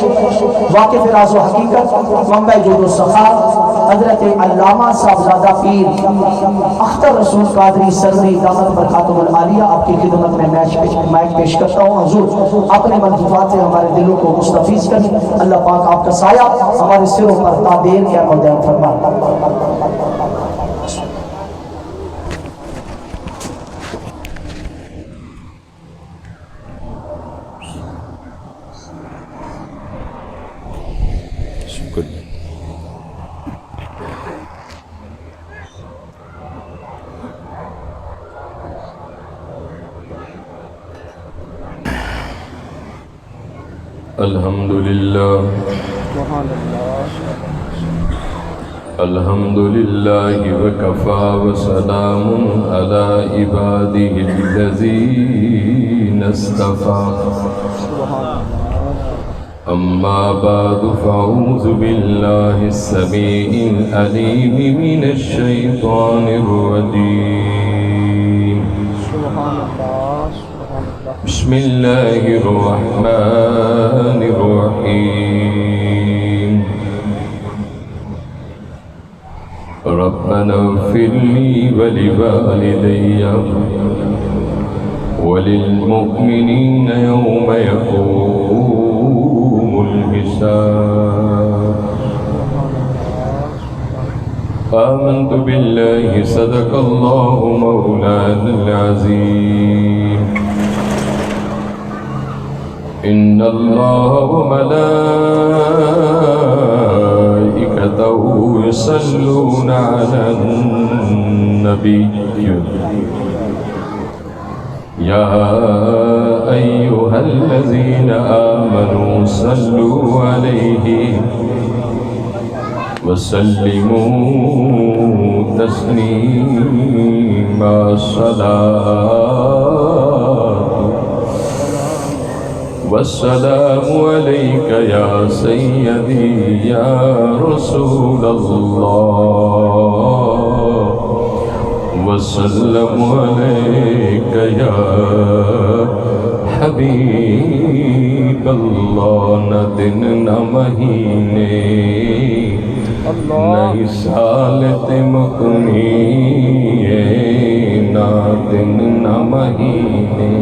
واقف راز و حقیقت، منبع جود و صفا، حضرت علامہ صاحبزادہ پیر اختر رسول قادری سروری دامت برکاتہ العالیہ، آپ کی خدمت میں مائک پیش کرتا ہوں۔ حضور اپنے ملطفات سے ہمارے دلوں کو مستفیض کریں، اللہ پاک آپ کا سایہ ہمارے سروں پر تادیر قیام و دائم فرمائے۔ الحمدللہ الحمدللہ وکفا وسلام علی عبادہ الذین اصطفیٰ، اما بعد فاعوذ باللہ السمیع العلیم من الشیطان الرجیم، بسم اللہ الرحمن الرحیم، ربنا اغفر لی ولوالدی وللمؤمنین یوم یقوم الحساب، آمنت باللہ صدق اللہ مولانا العظیم، ان اللہ وملائکتہ یصلون علی النبی یا ایہا الذین آمنوا صلوا علیہ وسلموا تسلیما، والسلام علیک یا سیدی یا رسول اللہ، والسلام علیک یا حبیب اللہ، نہ دن نہ مہینے نہ سال تمکنی، نہ دن نہ مہینے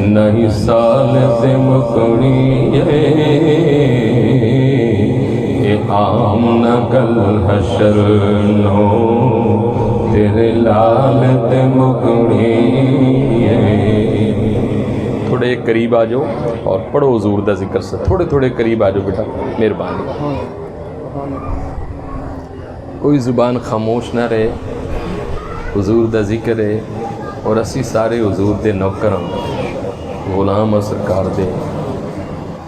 نہیں سال تمکنی، عام نہ کل حشر نو تیرے لال تمکنی۔ تھوڑے قریب آ جاؤ اور پڑھو حضور دا ذکر سے، تھوڑے تھوڑے قریب آ جاؤ بیٹا، مہربانی۔ کوئی زبان خاموش نہ رہے، حضور دا ذکر ہے، اور اسی سارے حضور دے نوکر ہوں، غلام سرکار دے۔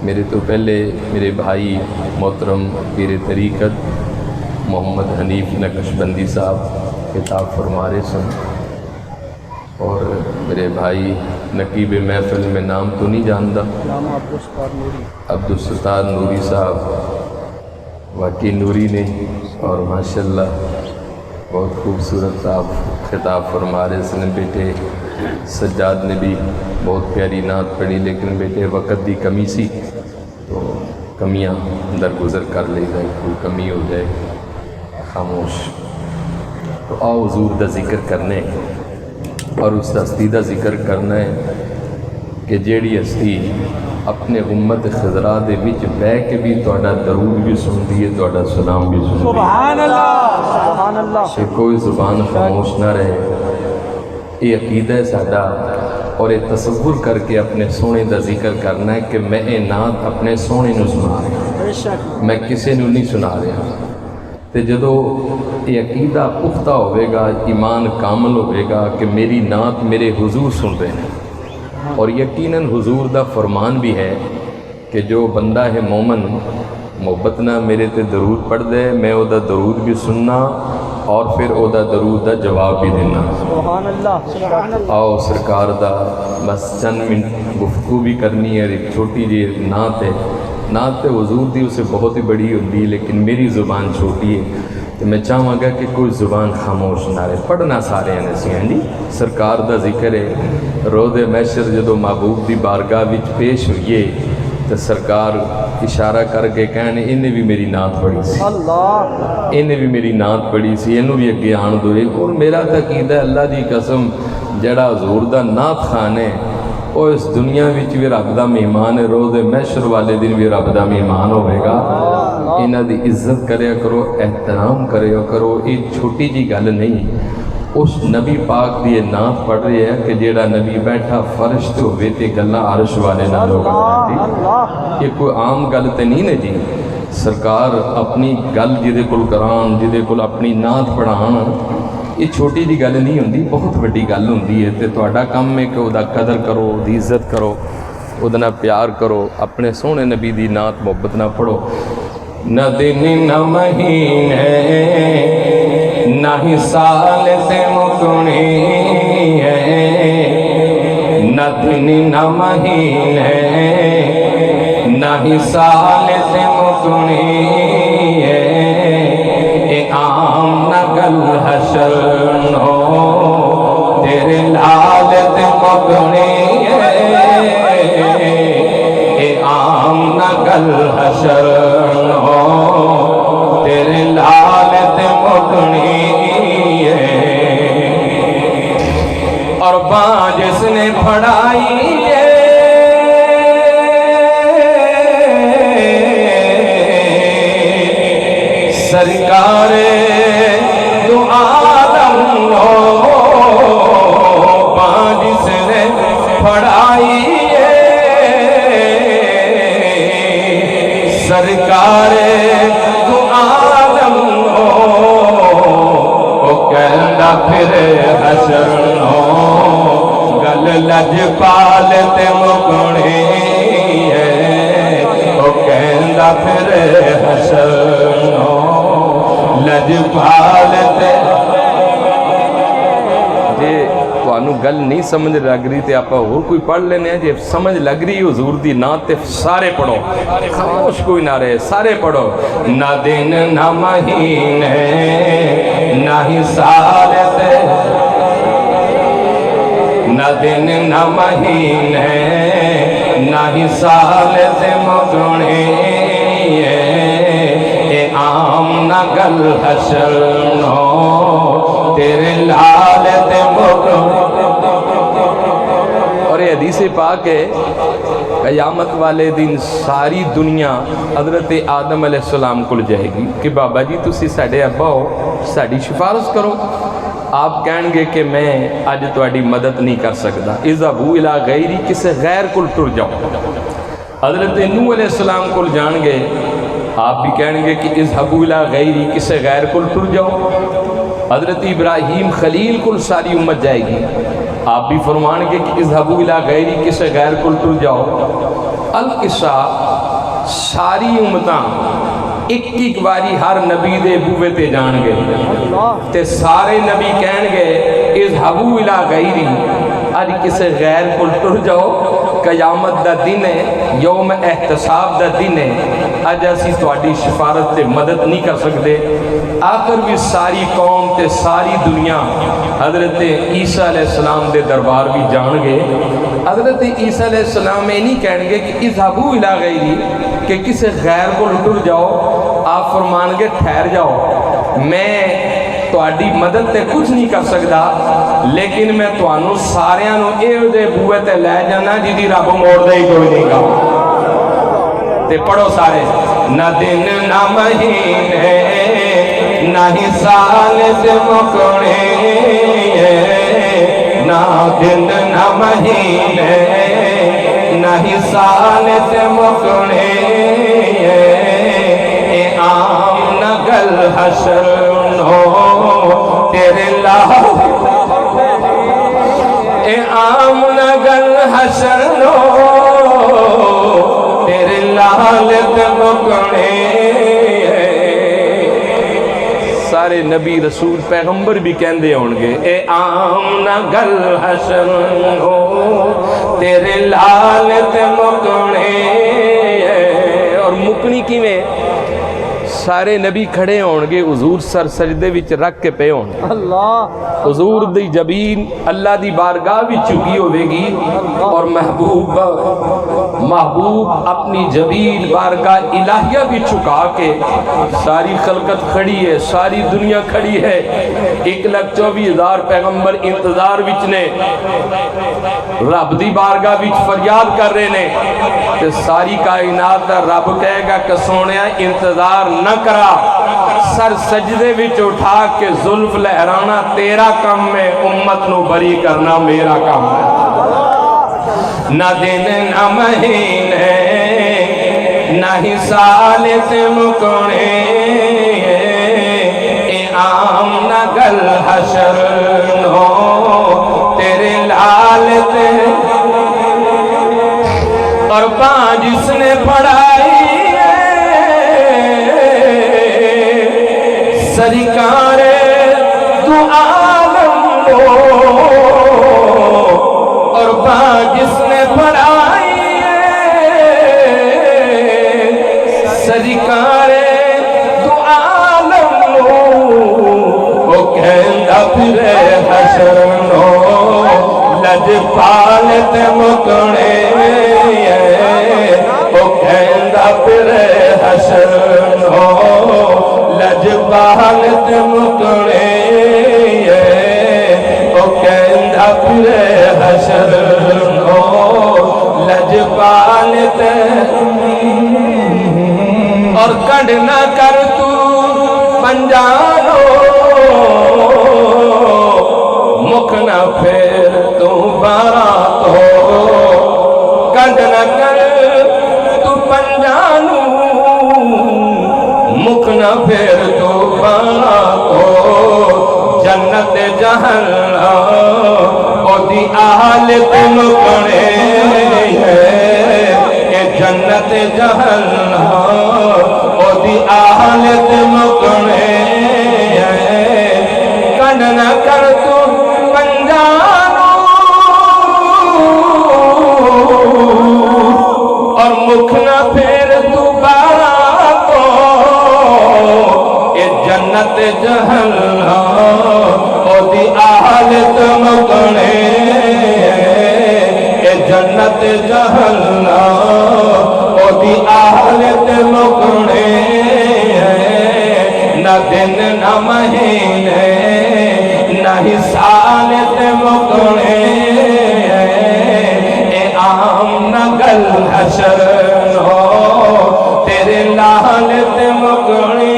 میرے تو پہلے میرے بھائی محترم پیر طریقت محمد حنیف نقشبندی صاحب خطاب فرما رہے سن، اور میرے بھائی نقیب محفل میں نام تو نہیں جانتا، عبدالستار نوری صاحب واقعی نوری نے، اور ماشاءاللہ بہت خوبصورت صاحب خطاب فرما رہے سن۔ بیٹے سجاد نے بھی بہت پیاری نعت پڑھی، لیکن بیٹے وقت دی کمی سی تو کمیاں درگزر کر لے جائے، کوئی کمی ہو جائے خاموش۔ تو آؤ حضور دا ذکر کرنے، اور اس ہستی دا ذکر کرنا ہے کہ جیڑی ہستی اپنے امت خضرا دے وچ بہ کے بھی تہاڈا درود بھی سنتی ہے، تہاڈا سلام بھی سنتی ہے۔ سبحان اللہ، سبحان اللہ۔ کوئی زبان خاموش نہ رہے، یہ عقیدہ ہے ساڈا، اور یہ تصور کر کے اپنے سونے دا ذکر کرنا ہے کہ میں یہ نعت اپنے سونے نو سنا رہا، میں کسے نو نہیں سنا رہا۔ تے جدو یہ عقیدہ پختہ ہوئے گا، ایمان کامل ہوئے گا کہ میری نعت میرے حضور سن رہے ہیں، اور یقیناً حضور دا فرمان بھی ہے کہ جو بندہ ہے مومن محبت نہ میرے تے درود پڑھ دے، میں او دا درود بھی سننا اور پھر او دا درود دا جواب بھی دینا۔ سبحان اللہ، سبحان اللہ۔ آؤ سرکار دا بس چند منٹ گفتگو بھی کرنی ہے، ایک چھوٹی جی نعت ہے، نعت تے حضور دی اسے بہت ہی بڑی ہوتی ہے، لیکن میری زبان چھوٹی ہے، تو میں چاہوں گا کہ کوئی زبان خاموش نہ رہے، پڑھنا سارے ہیں سی ہیں جی۔ سرکار دا ذکر ہے، روز محشر جدو محبوب دی بارگاہ وچ پیش ہوئیے تو تو سرکار اشارہ کر کے کہنے انہیں بھی میری نعت پڑھی سی، انہیں بھی میری نعت پڑھی سی، انہوں بھی اگے آن دوئے۔ اور میرا تو عقیدہ ہے اللہ دی قسم جڑا حضور دا نعت خان ہے وہ اس دنیا وچ بھی رب دا مہمان ہے، روز محشر والے دن بھی رب دا مہمان ہوئے گا۔ انہاں دی عزت کریا کرو، احترام کریا کرو، یہ چھوٹی جی گل نہیں۔ اس نبی پاک دی نعت پڑھ رہے ہیں کہ جیڑا نبی بیٹھا فرش تے ہوئے تے گلاں عرش والے نہ لوگ یہ کوئی عام گل تے نہیں ہے جی۔ سرکار اپنی گل جدے کل کران، جدے کل اپنی نعت پڑھان، یہ چھوٹی جی گل نہیں ہوندی، بہت بڑی گل ہوندی ہے۔ تے تہاڈا کم ہے کہ او دا قدر کرو، دی عزت کرو، او دا پیار کرو، اپنے سونے نبی دی نعت محبت نہ پڑھو۔ نہ دن نہ مہینے نہ ہی سال تے مکنے نہ دن نہ مہینے نہ ہی سال تے مکنے اے عام نہ گل حشر نو تیرے لال تے مکنے اے عام نہ گل حشر نو تیرے لال تے مکنے اور باں جس نے پڑھائی سرکار دو عالم باں جس نے پڑھائی سرکار دو عالم وہ کہندا پھر حشر گل لجپال تے مکنے وہ کہندا پھر حشر لجپال تے۔ جے تانوں گل نہیں سمجھ لگ رہی تے آپا اور کوئی پڑھ لینے ہیں، جے سمجھ لگ رہی حضور دی نعت تے سارے پڑھو، خاموش کوئی نہ رہے، سارے پڑھو۔ نہ دن نہ مہینے نہ ہی سال تے نہ دن نہ مہینے نہ ہی سال تے مکنے اے عام نہ گل حشر نو تیرے لال تے مکنے۔ اور یہ حدیث پاک ہے قیامت والے دن ساری دنیا حضرت آدم علیہ السلام کو جائے گی کہ بابا جی تسی ساڈے ابا ہو، ساڈی سفارش کرو۔ آپ کہیں گے کہ میں آج تہاڈی مدد نہیں کر سکتا، اذهبوا الی غیری، کسی غیر کل ٹر جاؤ۔ حضرت نوح علیہ السلام کو جان گے، آپ بھی کہیں گے کہ اذهبوا الی غیری، کسی غیر کل ٹر جاؤ۔ حضرت ابراہیم خلیل کل ساری امت جائے گی، آپ بھی فرمان گے کہ اذهبوا الی غیری، کسی غیر کل ٹر جاؤ۔ القصہ ساری امتاں ایک ایک باری ہر نبی دے بوے تے جان گے تے سارے نبی کہن گے اذهبوا الی غیری، اج کسے غیر کو ٹر جاؤ۔ قیامت دا دن ہے، یوم احتساب دا دن ہے، اج اسی تہاڈی سفارت تے مدد نہیں کر سکتے۔ آخر بھی ساری قوم تے ساری دنیا حضرت عیسیٰ علیہ السلام دے دربار بھی جان گے۔ حضرت عیسیٰ علیہ السلام میں نہیں کہیں گے کہ اذهبوا الی غیری کہ کسے غیر کو ٹر جاؤ، آپ فرمان گے ٹھہر جاؤ، میں تہاڈی مدد تے کچھ نہیں کر سکتا، لیکن میں تہانوں ساریاں نوں اے دے بوئے تے لے جانا جدی رب موڑ دے ہی کوئی نہیں گا۔ تے پڑھو سارے، نہ دن نہ مہینے نہ ہی سال تے مکنے، نہ دن نہ مہینے نہ ہی سال تے مکنے اے عام نہ گل حشر نو تیرے لال اے عام نہ گل حشر نو تیرے لال تے مکنے۔ سارے نبی رسول پیغمبر بھی کہندے ہون گے اے عام نہ گل حشر نو تیرے لال تے مکنے۔ اور مکنی کی میں سارے نبی کھڑے ہون گے حضور سر سجدے وچ رکھ کے پے ہون گے اللہ حضور دی جبین اللہ دی بارگاہ وچ چکی ہوئے گی اور محبوب اپنی جبین بارگاہ الہیہ بھی چکا کے ساری خلقت کھڑی ہے ساری دنیا کھڑی ہے 1,24,000 پیغمبر انتظار وچ نے رب دی بارگاہ وچ فریاد کر رہے نے تے ساری کائنات دا رب کہے گا کہ سونیا انتظار نہ کرا سر سجدے وچ اٹھا کے زلف لہرانا تیرا کام ہے امت نو بری کرنا میرا کام ہے نہ دن نہ مہینے نہ ہی سال تے مکنے اے عام نہ گل حشر نو تیرے لال تے اور پانچ جس نے پڑھائی سرکار تو عالم ہو اور پانچ جس نے پڑھائی سرکار تو عالم ہو وہ کہندہ پھرے حشر نو لج پالت مکنے پھرے حشر نو لج پالت مکنے او کہندہ پھرے حشر نو لج پالت اور کنڈ نہ کر تو پنجانو مکھ نہ پھیر تو بارات ہو کنڈ نہ کر پنجانو مکھ نہ پھر تو بارات ہو جنت جہنم او دی آلت مکنے کہ جنت جہنم او دی آلت مکنے کنڈ نہ کر تو پنجانو اور مکھ نہ پھر تو بارات ہو اے جنت جہنم او دی آلت مکنے اے جنت جہنم او دی آلت مکنے نہ دن نہ مہینے نہ ہی سالت مکنے اے عام نہ گل حشر ہو تیرے لالت مکنے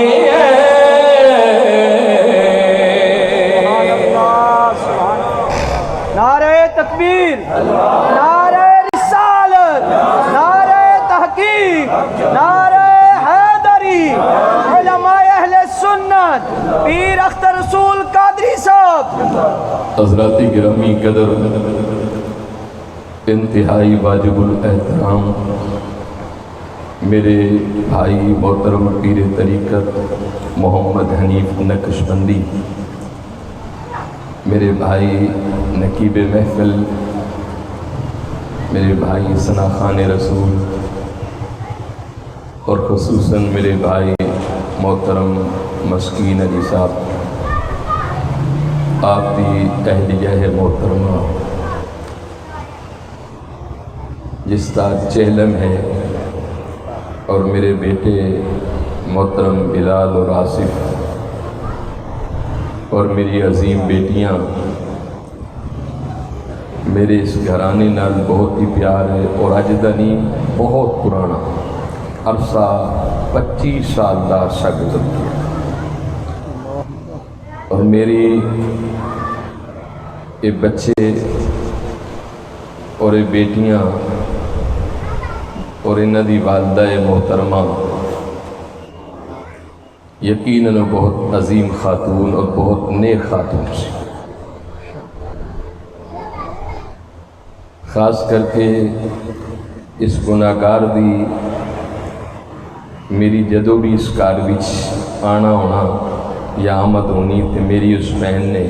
نعرہ تکبیر نعرہ رسالت نعرہ تحقیق نعرہ حیدری علماء اہل سنت پیر اختر رسول قادری صاحب حضرات گرامی قدر انتہائی واجب الاحترام میرے بھائی محترم پیر طریقت محمد حنیف نقشبندی میرے بھائی نقیب محفل میرے بھائی ثنا خان رسول اور خصوصاً میرے بھائی محترم مسکین علی صاحب آپ کی اہلیہ محترمہ جس کا چہلم ہے اور میرے بیٹے محترم بلال اور آصف اور میری عظیم بیٹیاں میرے اس گھرانے نال بہت ہی پیار ہے اور اج دا نہیں بہت پرانا عرصہ 25 سال دا عرصہ گزر گیا اور میری یہ بچے اور یہ بیٹیاں اور انہاں دی والدہ محترمہ یقیناً بہت عظیم خاتون اور بہت نیک خاتون سے خاص کر کے اس گناہگار دی میری جدو بھی اس کار وچ آنا ہونا یا آمد ہونی تے میری اس بہن نے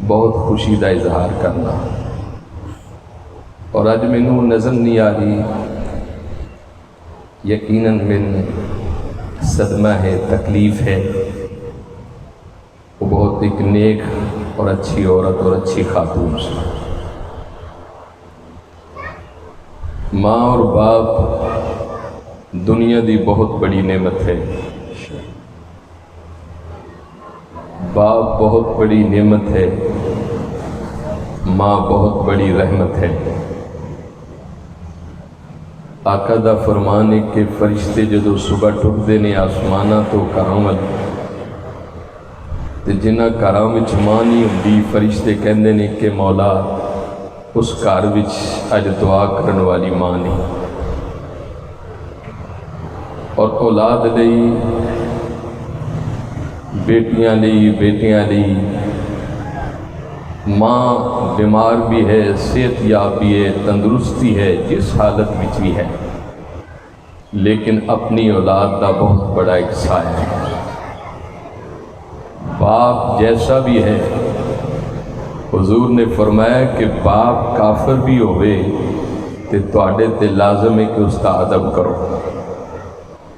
بہت خوشی دا اظہار کرنا اور اج مینوں نظر نہیں آ رہی یقیناً میں صدمہ ہے، تکلیف ہے، وہ بہت ایک نیک اور اچھی عورت اور اچھی خاتون سے۔ ماں اور باپ دنیا دی بہت بڑی نعمت ہے، باپ بہت بڑی نعمت ہے، ماں بہت بڑی رحمت ہے۔ آقا دا فرمان ہے کہ فرشتے جدو صبح ٹھٹتے نے آسمانہ تو کرامت تے جنہ گھراں وچ ماں نہیں ہوندی، فرشتے کہندے نے کہ مولا اس گھر وچ اج دعا کرن والی ماں نہیں۔ اور اولاد لئی، بیٹیاں لئی، بیٹیاں لئی، ماں بیمار بھی ہے، صحت یاب بھی ہے، تندرستی ہے، جس حالت وچ بھی ہے، لیکن اپنی اولاد دا بہت بڑا ایک سایہ ہے۔ باپ جیسا بھی ہے، حضور نے فرمایا کہ باپ کافر بھی ہوئے تے تواڈے تے لازم ہے کہ اس دا ادب کرو،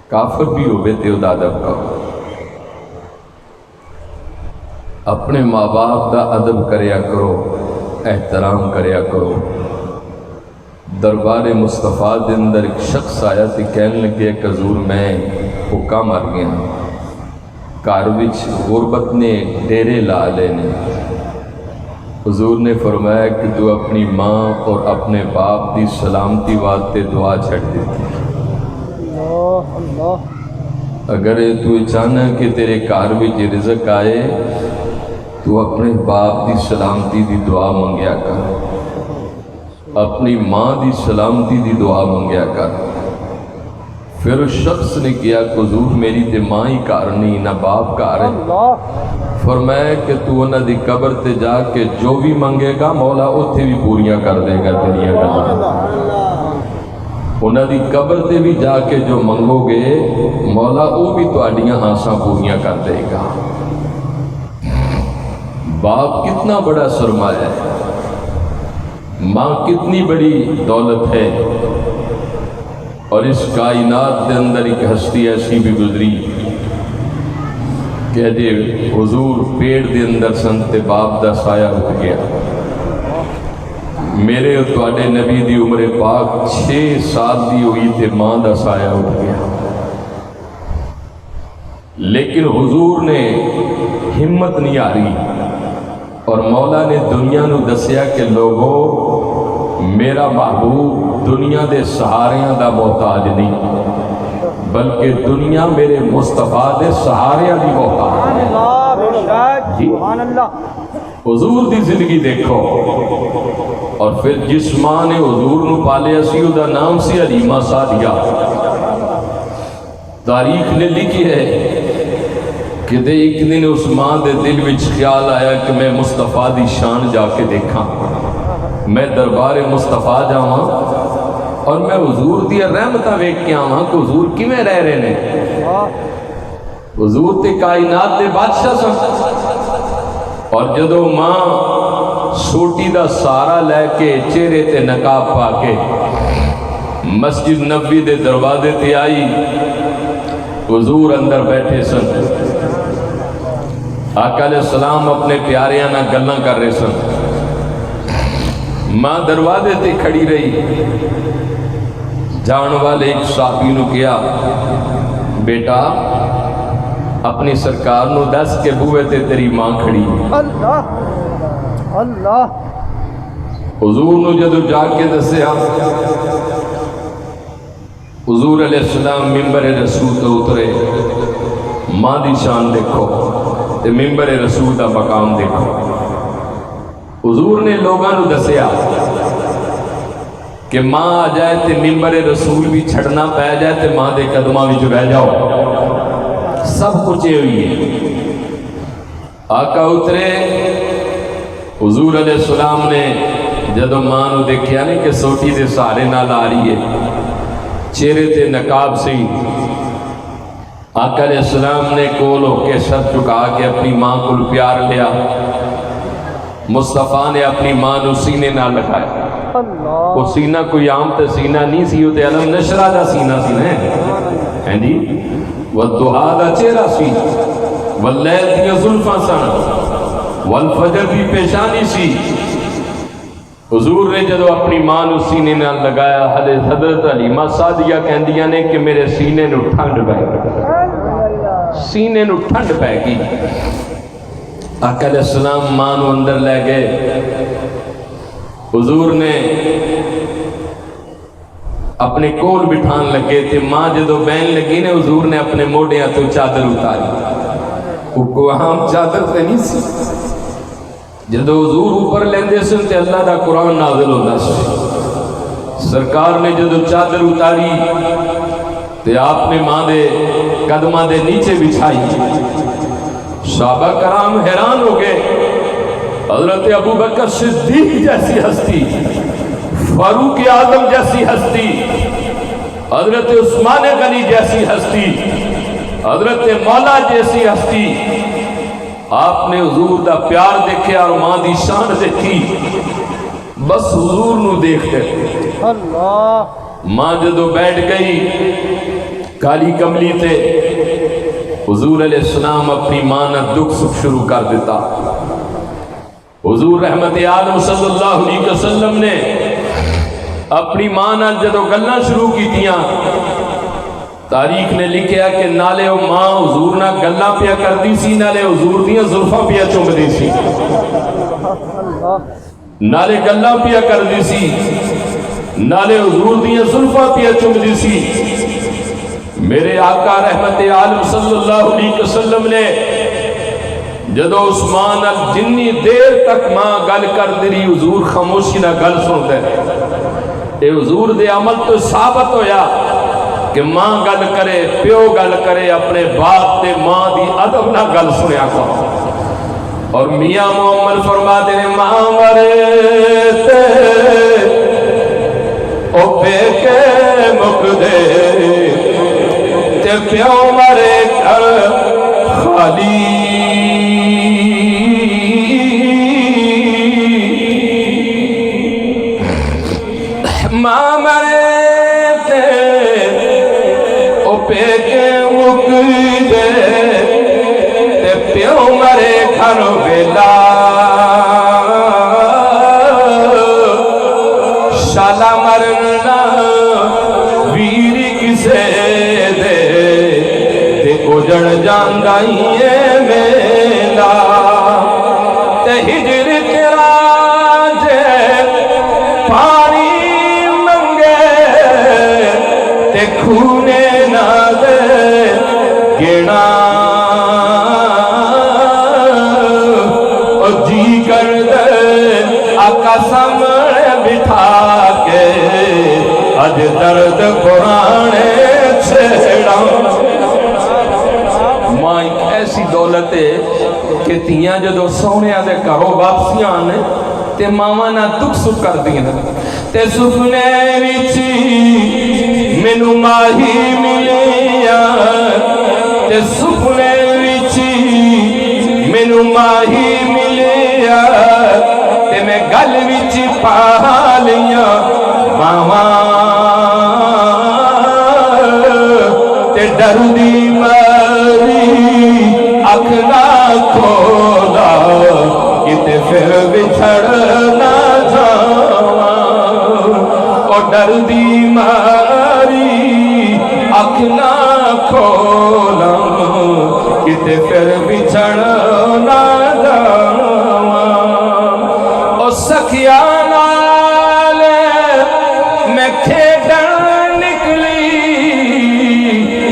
کافر بھی ہوئے تے اس دا ادب کرو۔ اپنے ماں باپ دا ادب کریا کرو، احترام کریا کرو۔ دربار مصطفیٰ دے اندر ایک شخص آیا تے کہنے لگے کہ حضور میں بھوکا مر گیا، گھر وچ غربت نے ڈیرے لا لے نے۔ حضور نے فرمایا کہ تو اپنی ماں اور اپنے باپ دی سلامتی واسطے دعا چھڑ دیتی۔ اگر تو چاہنا کہ تیرے گھر وچ رزق آئے تو اپنے باپ دی سلامتی دی دعا منگیا کر، اپنی ماں دی سلامتی دی دعا منگیا کر۔ پھر اس شخص نے کیا کہ حضور میری تے ماں ہی گھر نہیں، نہ باپ گھر ہے۔ فرمایا کہ تو انہاں دی قبر تے جا کے جو بھی منگے گا مولا اتھے بھی پوریاں کر دے گا تیریاں گلاں۔ انہاں دی قبر تے بھی جا کے جو منگو گے مولا وہ بھی تواڈیاں آساں پوریاں کر دے گا۔ باپ کتنا بڑا سرمایہ ہے، ماں کتنی بڑی دولت ہے۔ اور اس کائنات کے اندر ایک ہستی ایسی بھی گزری کہ جی حضور پیڑ دے اندر سن تے باپ دا سایہ اٹھ گیا۔ میرے اور تواڈے نبی دی عمر پاک 6 سال دی ہوئی تے ماں دا سایہ اٹھ گیا، لیکن حضور نے ہمت نہیں ہاری اور مولا نے دنیا نو دسیا کہ لوگو میرا محبوب دنیا دے سہاریاں دا محتاج نہیں بلکہ دنیا میرے مصطفیٰ دے سہاریاں دی محتاج ہے۔ حضور دی زندگی دیکھو، اور پھر جس ماں نے حضور نو پالیا سی او دا نام سی حلیمہ سعدیہ۔ تاریخ نے لکھی ہے کہ ایک دن اس ماں دے دل وچ خیال آیا کہ میں مصطفیٰ دی شان جا کے دیکھاں، میں دربار مصطفیٰ جاواں اور میں حضور دی رحمتاں ویکھ کے آواں کہ حضور کیویں رہ رہے نے۔ حضور تے کائنات دے بادشاہ سن، اور جدو ماں سوٹی دا سارا لے کے چہرے تے نقاب پا کے مسجد نبوی دے دروازے تے آئی، حضور اندر بیٹھے سن، آقا علیہ السلام اپنے پیاریاں نہ گلاں کر رہے سن، ماں دروازے تے کھڑی رہی۔ جان والے ایک صحابی نو کیا بیٹا اپنی سرکار نو دس کے بوئے تے تیری ماں کھڑی۔ اللہ اللہ حضور نو جدو جا کے دسیا، حضور علیہ السلام ممبر رسول تو اترے، ماں دی شان دیکھو تے ممبر رسول دا مقام دیکھو۔ حضور نے لوگاں نو دسیا کہ ماں آ جائے تے ممبر رسول بھی چھڑنا پہ جائے تے ماں دے قدمہ بھی جو بہ جاؤ، سب کچھ ہوئی ہے۔ آقا اترے، حضور علیہ السلام نے جدو ماں نو دیکھیا نہیں کہ سوٹی دے سارے نال آ رہی ہے، چہرے تے نقاب سے، آقا علیہ السلام نے کول ہو کے سر چکا کے اپنی ماں کو پیار لیا۔ مصطفیٰ نے اپنی ماں نو سینے نہ لگایا، وہ سینہ کوئی عام تے سینہ نہیں سی، وہ تے علم نشرہ دا سینہ سی نا، ہیں جی والضحا دا چہرہ سی واللیل دیا زلفاں سن والفجر دی پیشانی سی حضور نے جدو اپنی ماں نو سینے نال لگایا حضرت حلیمہ سعدیہ کہندیاں نے کہ میرے سینے نو ٹھنڈ پے سینے نو ٹھنڈ پے گئی آقا علیہ السلام ماں نو اندر لے گئے حضور نے اپنے کول بٹھان لگے تھے ماں جدو بین لگی نے حضور نے اپنے موڑیاں تو چادر اتاری وہ کو عام چادر تے نہیں سی جدو حضور اوپر لیندے سن تے اللہ دا قرآن نازل ہوتا سی سرکار نے جدو چادر اتاری تے آپ نے ماں دے قدمہ دے نیچے بچھائی صحابہ کرام حیران ہو گئے حضرت ابو بکر صدیق جیسی ہستی فاروق اعظم جیسی ہستی حضرت عثمان غنی جیسی ہستی حضرت مولا جیسی ہستی آپ نے حضور دا پیار دیکھے اور ماں دی شان دیکھی بس حضور نو دیکھتے ماں جدو بیٹھ گئی کالی کملی تے حضور علیہ السلام اپنی ماں نہ دکھ سکھ شروع کر دیتا حضور رحمت عالم صلی اللہ علیہ وسلم نے اپنی ماں نہ جدو گلنا شروع کی تیاں تاریخ نے لکھیا کہ نالے او ماں حضور نہ گلنا پیا کر دی سی نالے حضور دیاں زلفاں پیا چوم دی سی نالے گلنا پیا کر دی سی نالے حضور دیاں زلفاں پیا چوم دی سی میرے آقا رحمت عالم صلی اللہ علیہ وسلم نے جدو عثمان جنی دیر تک ماں گل کر دی حضور خاموشی نہ گل سن دے اے حضور دے عمل تو ثابت ہویا کہ ماں گل کرے پیو گل کرے اپنے باپ تے ماں دی ادب نہ گل سنیا کرو اور میاں محمد فرما دے ماں مرے تے او پے کے مک دے تے پیو مرے کر خالی ماں مرے تے او پے کے مک دے تے پیو مرے گھر ویلا شالا مرنا ویر کسے دے تے اجڑ جاندائیے میلا تے ہجر تیرا جے پانی خونے نہ دے گنا اور جی کر دے آقا سامنے بٹھا کے اج درد پرانے چھیڑا ماں ایک ایسی دولت ہے کہ تیاں جدو سونے آدھے کہو واپسیاں آنے تے ماما نہ دکھ سکھ کر دیا تے سپنے وچی مینو ماہی ملیا تے سپنے وچی مینو ماہی ملیا تے میں گل وچ پا لیا ماما تے ڈر دی ماری اکھ نہ کھولا کتے پھر بچھڑ نہ جاواں او ڈر دی ماری اکھ نہ کھولا کتے پھر بچھڑ نہ جاواں او سکھیا نال میں کھیڈن نکلی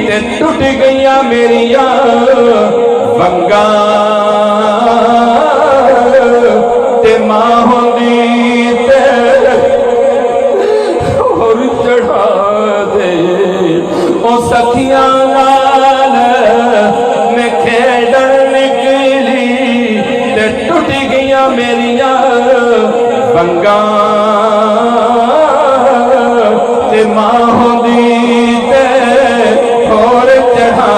تے ٹوٹ گئیاں میریاں ونگاں تے ماں ہوندی تے اور چڑھا دے او سکھیاں نال میں کھیڈن نکلی تے ٹوٹ گئیاں میریاں ونگاں تے ماں ہوندی تے اور چڑھا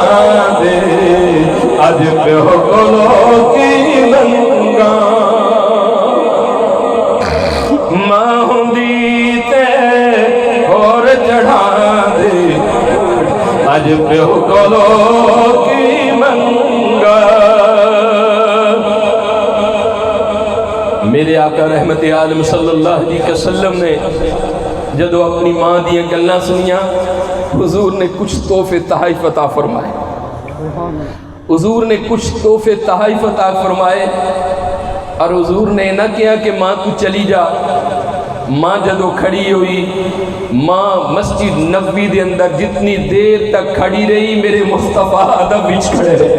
دے اج پیو کولو کی ونگاں ماں ہوندی تے اور چڑھا دے اج اج پیو کولو کی منگا۔ میرے آقا رحمت عالم صلی اللہ علیہ وسلم نے جدو اپنی ماں دیا گلنا سنیا، حضور نے کچھ تحفے تحائف عطا فرمائے، حضور نے کچھ تحفے تحائف عطا فرمائے، اور حضور نے نہ کیا کہ ماں تو چلی جا۔ ماں جدو کھڑی ہوئی، ماں مسجد نبوی دے اندر جتنی دیر تک کھڑی رہی، میرے مصطفیٰ ادب وچ کھڑے رہے۔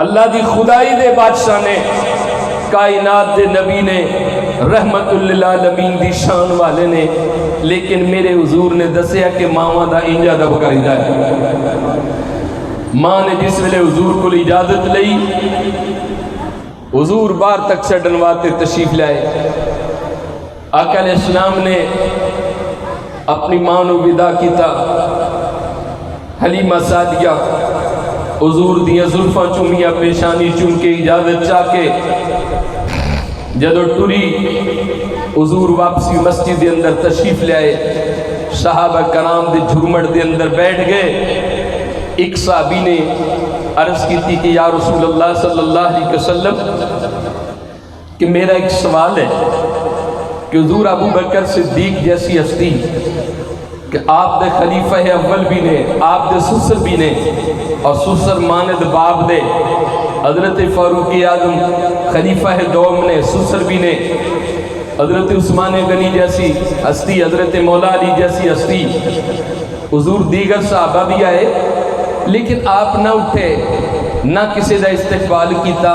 اللہ دی خدائی دے بادشاہ نے، کائنات دے نبی نے، رحمت للعالمین دی شان والے نے، لیکن میرے حضور نے دسیا کہ ماں دا انجا ادب کریدا ہے۔ ماں نے جس ویلے حضور کو اجازت لئی، حضور باہر تک چڈن واسطے تشریف لائے۔ آقا علیہ السلام نے اپنی ماں نو ودا کیتا۔ حلیمہ سعدیہ حضور دیاں زلفاں چومیاں، پیشانی چوم کے اجازت چاہ کے جدو ٹری، حضور واپسی مسجد دے اندر تشریف لائے۔ صحابہ کرام دے جھرمٹ دے اندر بیٹھ گئے۔ ایک صحابی نے عرض کی تھی کہ یا رسول اللہ صلی اللہ علیہ وسلم کہ میرا ایک سوال ہے کہ حضور ابو بکر صدیق جیسی ہستی کہ آپ دے خلیفہ اول بھی نے، آپ دے سسر بھی نے، اور سسر ماند باپ دے، حضرت فاروق اعظم خلیفہ دوم نے، سسر بھی نے، حضرت عثمان غنی جیسی ہستی، حضرت مولا علی جیسی ہستی، حضور دیگر صحابہ بھی آئے، لیکن آپ نہ اٹھے، نہ کسی دا استقبال کیتا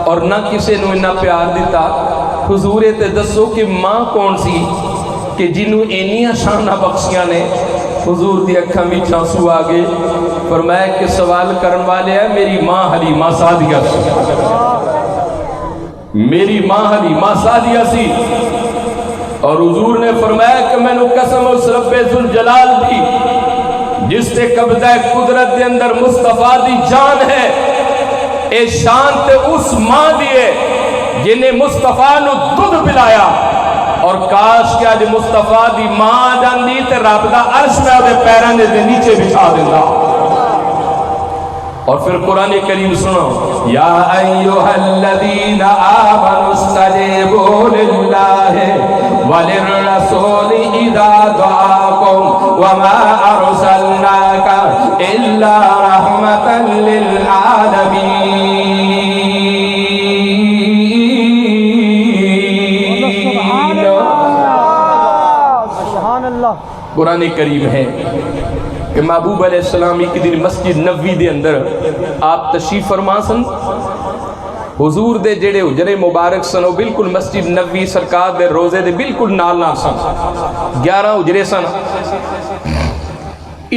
اور نہ کسی نو انہا پیار دیتا۔ حضور تے دسو کہ ماں کون سی کہ جنہوں اینیاں شانہ بخشیاں نے؟ حضور دی اکھاں وچ آنسو آگے، فرمایا کہ سوال کرن والے ہیں میری ماں حلیمہ سعدیہ سی، میری ماں حلیمہ سعدیہ سی۔ اور حضور نے فرمایا کہ میں نو قسم اس رب ذوالجلال دی جس تے قبضہ قدرت دے اندر مصطفیٰ دی جان ہے، اے شان تے اس ماں دیئے جنہیں مصطفیٰ نو دودھ پلایا، اور کاش کہ آج مصطفیٰ دی ماں جاندی تے رب دا عرش میں دے پیران دے نیچے بچھا دینا۔ اور پھر قرآن کریم سنو، یا ایوہ الذین آمنوا استجیبوا للہ وللرسول اذا دعاکم وما ارسلناک الا رحمتا للعالمین۔ قرآن کریم ہے کہ محبوب علیہ السلام ایک دن مسجد نبوی دے اندر آپ تشریف فرما سن۔ حضور دے جڑے حجرے مبارک سن وہ بالکل مسجد نبوی سرکار دے روزے دے بالکل نال نال سن، 11 حجرے سن۔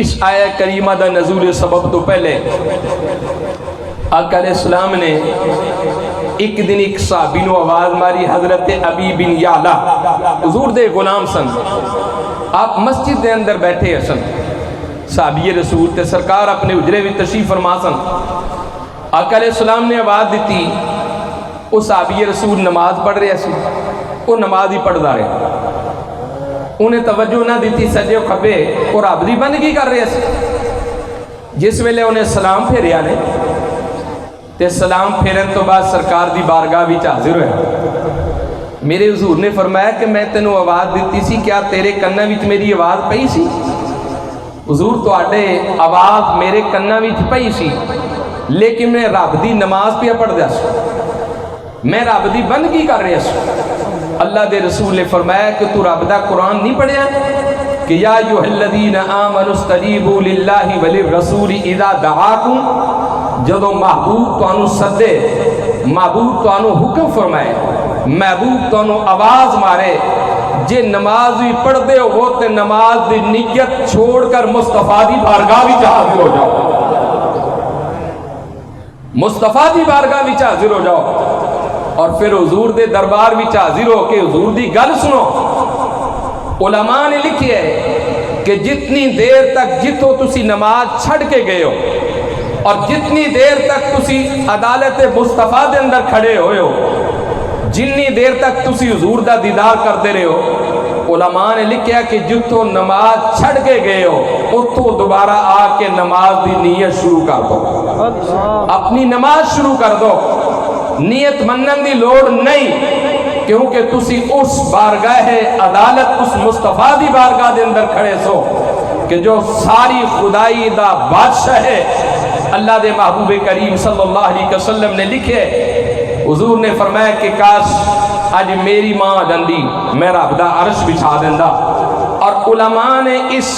اس آیہ کریمہ دا نزول سبب تو پہلے آقا علیہ السلام نے ایک دن ایک صحابی نو آواز ماری، حضرت ابی بن یعلا حضور دے غلام سن، آپ مسجد دے اندر بیٹھے سن، صحابی رسول تے سرکار اپنے حجرے بھی تشریف فرما سن۔ آقا علیہ السلام نے آواز دیتی، وہ صحابی رسول نماز پڑھ رہے سی، وہ نماز ہی پڑھ رہے، انہیں توجہ نہ دیتی سجے و کھبے، اور عبدی بندگی کر رہے سی۔ جس ویلے انہیں سلام پھیریا نے تے سلام پھیرن تو بعد سرکار دی بارگاہ بھی حاضر ہوئے۔ میرے حضور نے فرمایا کہ میں تینوں آواز دیتی سی، کیا تیرے کنہ وچ میری آواز پئی سی؟ حضور تو آڈے آواز میرے کنہ وچ پئی سی، لیکن میں رب دی نماز پہ پڑھ دیا سو، میں رب دی بندگی کر رہا سو۔ اللہ دے رسول نے فرمایا کہ تو رب دا قرآن نہیں پڑھیا کہ یا ایھا الذین آمنوا استجیبوا للہ وللرسول اذا دعاکم، جدو محبوب تو انو صدے، محبوب تو انو حکم فرمائے، محبوب تو انو آواز مارے، جے نماز بھی پڑھ دے ہو تے نماز دی نیت چھوڑ کر مصطفیٰ دی بارگاہ بھی حاضر ہو جاؤ، مصطفیٰ دی بارگاہ بھی حاضر ہو جاؤ، اور پھر حضور دے دربار بھی حاضر ہو کے حضور دی گل سنو۔ علماء نے لکھی ہے کہ جتنی دیر تک جتو تسی نماز چھڑ کے گئے ہو اور جتنی دیر تک تسی عدالت مصطفیٰ دے اندر کھڑے ہوئے ہو، جنی دیر تک تسی حضور دا دیدار کر دے رہے ہو، علماء نے لکھا کہ جتوں نماز چھڑ کے گئے ہو اتوں دوبارہ آ کے نماز دی نیت شروع کر دو، اپنی نماز شروع کر دو، نیت منن دی لوڑ نہیں، کیونکہ تسی اس بارگاہ عدالت اس مصطفیٰ دی بارگاہ دے اندر کھڑے سو کہ جو ساری خدائی دا بادشاہ ہے۔ اللہ دے محبوب کریم صلی اللہ علیہ وسلم نے لکھے، حضور نے فرمایا کہ کاش آج میری ماں جندی میں رب دا عرش بچھا دیندہ۔ اور علماء نے اس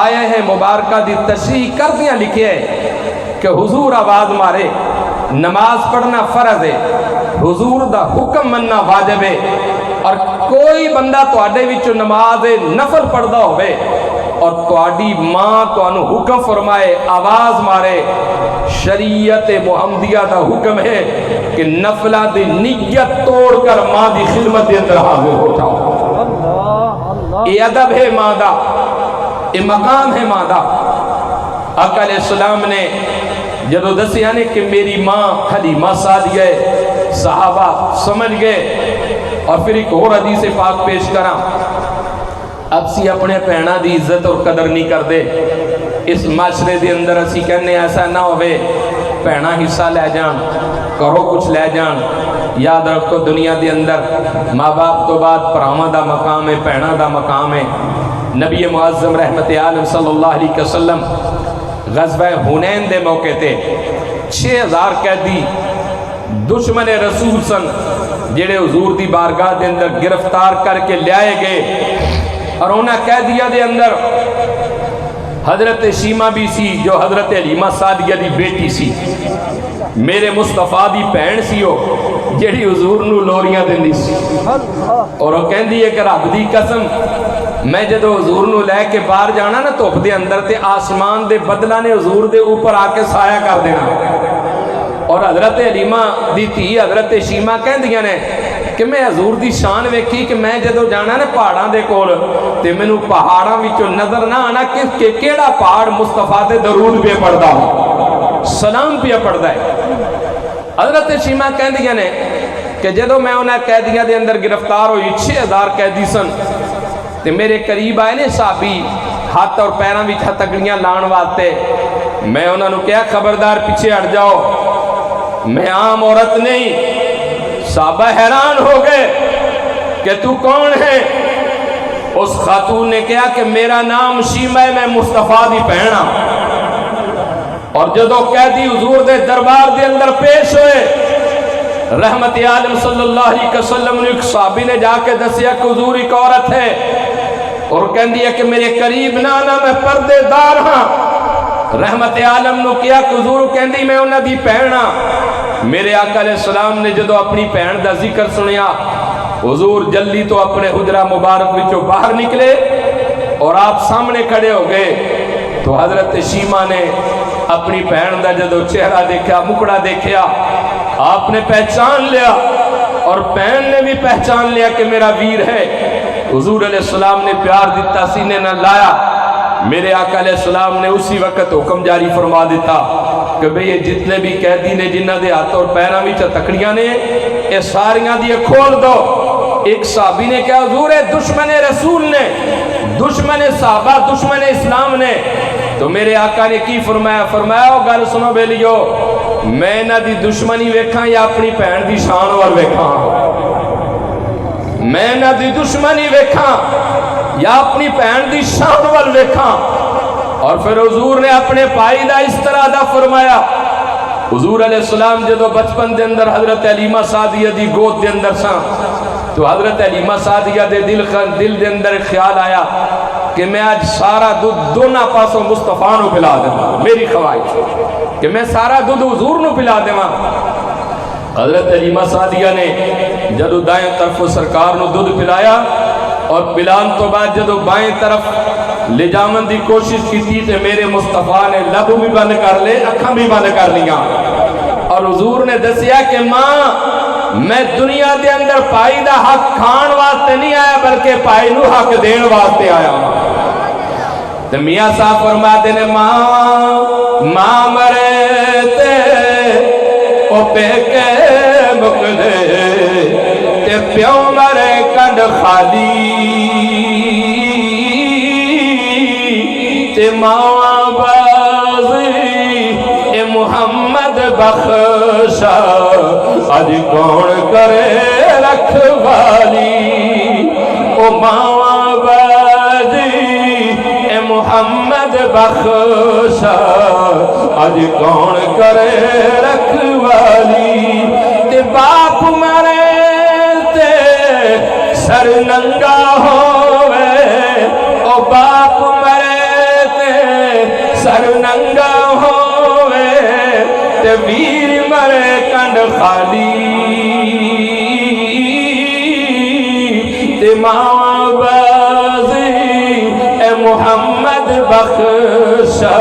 آیہ مبارکہ دی تشریح کر دیا لکھے کہ حضور آواز مارے نماز پڑھنا فرض ہے، حضور دا حکم مننا واجب ہے، اور کوئی بندہ تواڈے وچوں نماز نفل پڑھدا ہوئے اور تواڈی ماں تانوں حکم فرمائے آواز مارے، شریعت محمدیہ دا حکم ہے کہ نفلہ دی نیت توڑ کر ماں دی خدمت دے اندر حاضر ہو جاؤ۔ یہ ادب ہے ماں دا، یہ مقام ہے ماں دا۔ آقا علیہ السلام نے جدو دسیا نے کہ میری ماں حلیمہ سعدیہ صحابہ سمجھ گئے، اور پھر ایک اور حدیث پاک پیش کرا، اب سی اپنے پہنا دی عزت اور قدر نہیں کر دے، اس معاشرے دے اندر اسی کہنے ایسا نہ ہوئے پہنا حصہ لے جان، کرو کچھ لے جان۔ یاد رکھو دنیا دے اندر ماں باپ تو بعد پراما دا مقام ہے، پہنا دا مقام ہے۔ نبی معظم رحمت عالم صلی اللہ علیہ وسلم غزوہ حنین دے موقع تے 6000 قیدی دشمن رسول سن جڑے حضور دی بارگاہ دے اندر گرفتار کر کے لائے گئے، اور انہاں قیدیہ دے اندر حضرت شیمہ بھی سی جو حضرت حلیمہ سعدیہ دی بیٹی سی، میرے مصطفیٰ دی بہن سی ہو جڑی حضور نو لوریاں دیندی سی، اور وہ کہندی ہے کہ رب دی قسم میں جدو حضور نو لے کے باہر جانا نا دھوپ دے اندر تے آسمان دے بدلہ نے حضور دے اوپر آ کے سایہ کر دینا۔ اور حضرت حلیمہ دی تھی حضرت شیمہ کہندیاں نے کہ میں حضور دی شان ویکھی کہ میں جدو جانا نا پہاڑاں دے کول تے مینوں پہاڑاں وچوں نظر نہ آنا کہ کیڑا پہاڑ مصطفیٰ تے درود پہ پڑھدا ہو، سلام پہ پڑھدا ہے۔ حضرت شیمہ کہندیاں نے کہ جدو میں انہاں قیدیاں دے اندر گرفتار ہوئی 6000 قیدی سن تے میرے قریب آئے نے صحابی ہاتھ اور پیراں وچ ہتھکڑیاں لان واسطے، میں انہاں نوں کہا خبردار پیچھے ہٹ جاؤ، میں عام عورت نہیں۔ صحابہ حیران ہو گئے کہ تو کون ہے؟ اس خاتون نے کہا کہ میرا نام شیمہ ہے، میں مصطفیٰ دی بہن ہاں۔ اور جدو قیدی حضور دے دربار دے اندر پیش ہوئے، رحمت عالم صلی اللہ علیہ وسلم نے ایک صحابی نے جا کے دسیا کہ حضور ایک عورت ہے، اور کہندی ہے کہ میرے قریب نہ آنا میں پردے دار ہاں۔ رحمت عالم نے کیا کہ حضور کہندی میں انہاں دی بہن ہاں۔ میرے آقا علیہ السلام نے جدو اپنی بہن دا ذکر سنیا، حضور جلدی تو اپنے حجرہ مبارک وچوں باہر نکلے اور آپ سامنے کھڑے ہو گئے۔ تو حضرت شیمہ نے اپنی بہن دا جدو چہرہ دیکھا، مکڑا دیکھا، آپ نے پہچان لیا اور بہن نے بھی پہچان لیا کہ میرا ویر ہے۔ حضور علیہ السلام نے پیار دیتا، سینے نہ لایا۔ میرے آقا علیہ السلام نے اسی وقت حکم جاری فرما دیتا کہ بھئی یہ جتنے بھی قیدی نے جنہ دے ہاتھ اور پیراں وچ تکڑیاں نے یہ ساریاں دی کھول دو۔ ایک صحابی نے کہا حضور دشمن رسول نے، دشمن صحابہ، دشمن اسلام نے۔ تو میرے آقا نے کی فرمایا؟ فرمایا او گل سنو بیلیو، میں نہ دی دشمنی ویکھاں یا اپنی بہن دی شان وال ویکھاں؟ میں نہ دی دشمنی ویکھاں یا اپنی بہن دی شان وال ویکھاں؟ اور پھر حضور نے اپنے بھائی دا اس طرح دا فرمایا۔ حضور علیہ السلام جدو بچپن دے اندر حضرت حلیمہ سعدیہ دی گود دے اندر ساں، تو حضرت حلیمہ سعدیہ دے دل دے اندر خیال آیا کہ میں آج سارا دودھ دونوں پاسوں مصطفیٰ نو پلا دوں، میری خواہش کہ میں سارا دودھ حضور نو پلا دوں۔ حضرت حلیمہ سعدیہ نے جدو دائیں طرف سرکار نو دودھ پلایا، اور پلان تو بعد جدو بائیں طرف لے جامن دی کوشش کی تھی تے میرے مصطفیٰ نے لب بھی بند کر لے، اکھاں بھی بند کر لیا، اور حضور نے دسیا کہ ماں میں دنیا دے اندر پائی دا حق کھان واسطے نہیں آیا بلکہ پائی نو حق دین واسطے آیا۔ تو میاں صاحب فرماتے نے ماں مرے تے او پہ کے مک دے تے پیوں مرے کنڈ خالی، تے ماں بازی اے محمد بخشا اج کون کرے رکھوالی او ماں بازی اے محمد بخشا اج کون کرے رکھوالی تے باپ مرے تے سر ننگا ہوئے او باپ مرے تے سر ننگا ہوئے تے ویر مرے کنڈ خالی تے ماں بازی اے محمد بخشا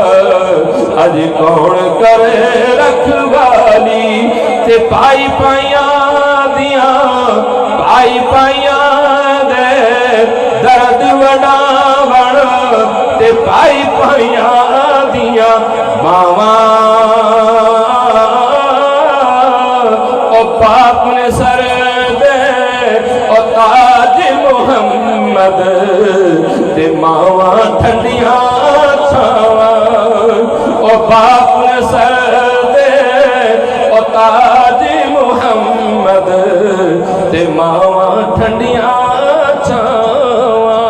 اج کون کرے رکھوالی تے پائی پائیاں دیاں پائی پائیاں دے درد وڈا وڑ تے پائی پائیاں دیاں ماواں او پاک نے سر دے او تاج محمد تے ماواں ٹھنڈیاں چھاواں او پاک نے سر دے او تاج محمد تے ماواں ٹھنڈیاں چھاواں۔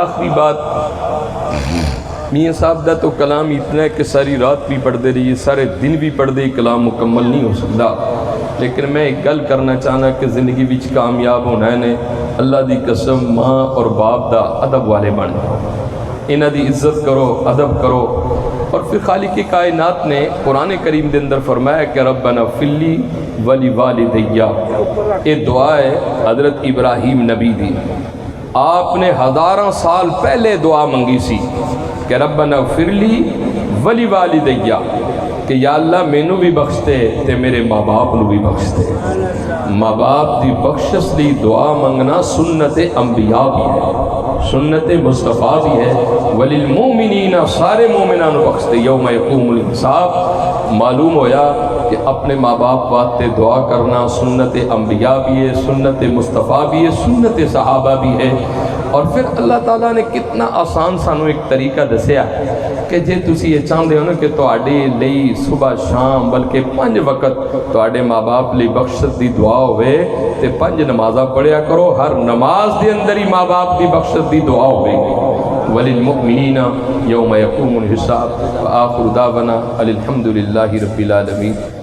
آخری بات، میاں صاحب دا تو کلام اتنا ہے کہ ساری رات بھی پڑھ دے رہی ہے، سارے دن بھی پڑھ دے، کلام مکمل نہیں ہو سکتا، لیکن میں ایک گل کرنا چاہنا کہ زندگی وچ کامیاب ہونا ہے نے اللہ دی قسم ماں اور باپ دا ادب والے بن، انہاں دی عزت کرو، ادب کرو۔ اور پھر خالق کائنات نے قرآن کریم دے اندر فرمایا کہ ربنا اغفر لی ولی والدیا، یہ دعا ہے حضرت ابراہیم نبی دی، آپ نے ہزاراں سال پہلے دعا منگی سی کہ ربنا اغفر لی ولی والدیا، کہ یا اللہ مینوں بھی بخش دے تے میرے ماں باپ نو بھی بخش دے۔ ماں باپ دی بخشش دی دعا منگنا سنت انبیاء بھی ہے، سنت مصطفیٰ بھی ہے۔ وللمؤمنین، سارے مومنان بخش دے یوم یقوم الحساب۔ معلوم ہویا کہ اپنے ماں باپ واسطے دعا کرنا سنت انبیاء بھی ہے، سنت مصطفیٰ بھی ہے، سنت صحابہ بھی ہے۔ اور پھر اللہ تعالیٰ نے کتنا آسان سانو ایک طریقہ دسیا کہ جے تسی یہ چاہتے ہو نا کہ تواڈے لئی صبح شام بلکہ 5 وقت تواڈے ماں باپ لئی بخشت دی دعا ہوئے تے 5 نمازاں پڑھیا کرو، ہر نماز دے اندر ہی ماں باپ دی بخشت دی دعا ہوئے گی۔ وللمؤمنین یوم یقوم الحساب۔ وآخر دعوانا الحمد للہ رب العالمین۔